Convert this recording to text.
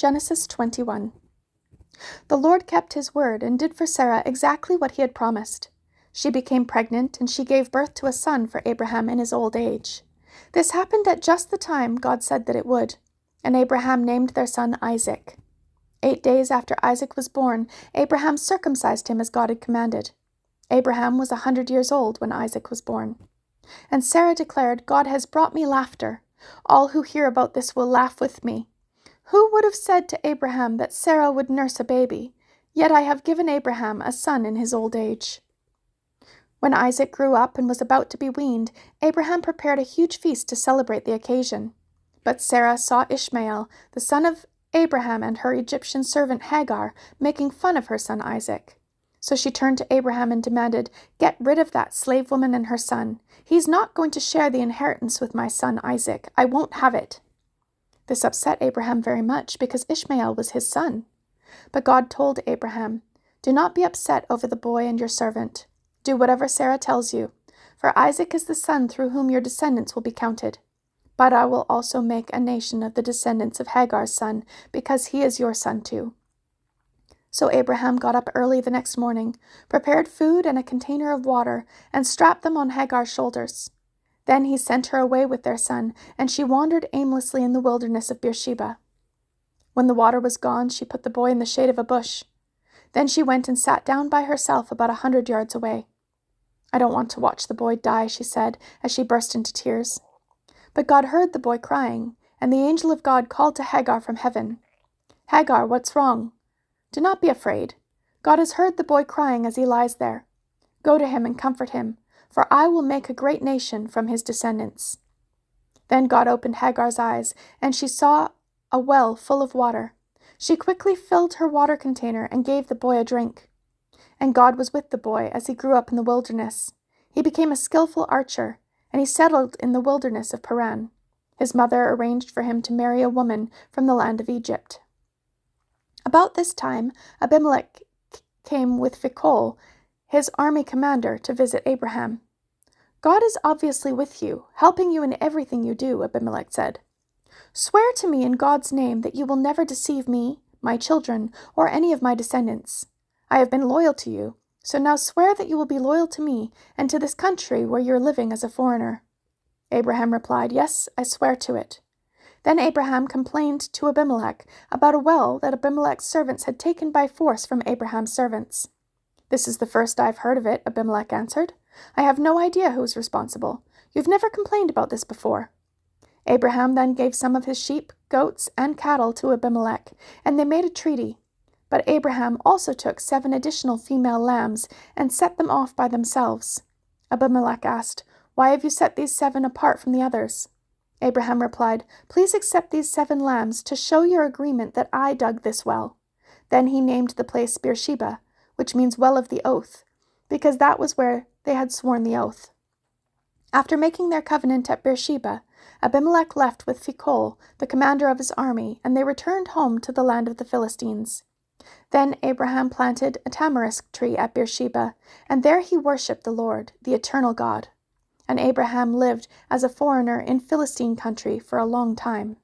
Genesis 21. The Lord kept his word and did for Sarah exactly what he had promised. She became pregnant, and she gave birth to a son for Abraham in his old age. This happened at just the time God said that it would, and Abraham named their son Isaac. 8 days after Isaac was born, Abraham circumcised him as God had commanded. Abraham was 100 years old when Isaac was born. And Sarah declared, "God has brought me laughter. All who hear about this will laugh with me. Who would have said to Abraham that Sarah would nurse a baby? Yet I have given Abraham a son in his old age." When Isaac grew up and was about to be weaned, Abraham prepared a huge feast to celebrate the occasion. But Sarah saw Ishmael, the son of Abraham, and her Egyptian servant Hagar making fun of her son Isaac. So she turned to Abraham and demanded, "Get rid of that slave woman and her son. He's not going to share the inheritance with my son Isaac. I won't have it." This upset Abraham very much because Ishmael was his son. But God told Abraham, "Do not be upset over the boy and your servant. Do whatever Sarah tells you, for Isaac is the son through whom your descendants will be counted. But I will also make a nation of the descendants of Hagar's son, because he is your son too." So Abraham got up early the next morning, prepared food and a container of water, and strapped them on Hagar's shoulders. Then he sent her away with their son, and she wandered aimlessly in the wilderness of Beersheba. When the water was gone, she put the boy in the shade of a bush. Then she went and sat down by herself about 100 yards away. "I don't want to watch the boy die," she said, as she burst into tears. But God heard the boy crying, and the angel of God called to Hagar from heaven. "Hagar, what's wrong? Do not be afraid. God has heard the boy crying as he lies there. Go to him and comfort him, for I will make a great nation from his descendants." Then God opened Hagar's eyes, and she saw a well full of water. She quickly filled her water container and gave the boy a drink. And God was with the boy as he grew up in the wilderness. He became a skillful archer, and he settled in the wilderness of Paran. His mother arranged for him to marry a woman from the land of Egypt. About this time, Abimelech came with Phicol, his army commander, to visit Abraham. "God is obviously with you, helping you in everything you do," Abimelech said. "Swear to me in God's name that you will never deceive me, my children, or any of my descendants. I have been loyal to you, so now swear that you will be loyal to me and to this country where you are living as a foreigner." Abraham replied, "Yes, I swear to it." Then Abraham complained to Abimelech about a well that Abimelech's servants had taken by force from Abraham's servants. "This is the first I've heard of it," Abimelech answered. "I have no idea who's responsible. You've never complained about this before." Abraham then gave some of his sheep, goats, and cattle to Abimelech, and they made a treaty. But Abraham also took 7 additional female lambs and set them off by themselves. Abimelech asked, "Why have you set these 7 apart from the others?" Abraham replied, "Please accept these 7 lambs to show your agreement that I dug this well." Then he named the place Beersheba, which means well of the oath, because that was where they had sworn the oath. After making their covenant at Beersheba, Abimelech left with Phicol, the commander of his army, and they returned home to the land of the Philistines. Then Abraham planted a tamarisk tree at Beersheba, and there he worshipped the Lord, the eternal God. And Abraham lived as a foreigner in Philistine country for a long time.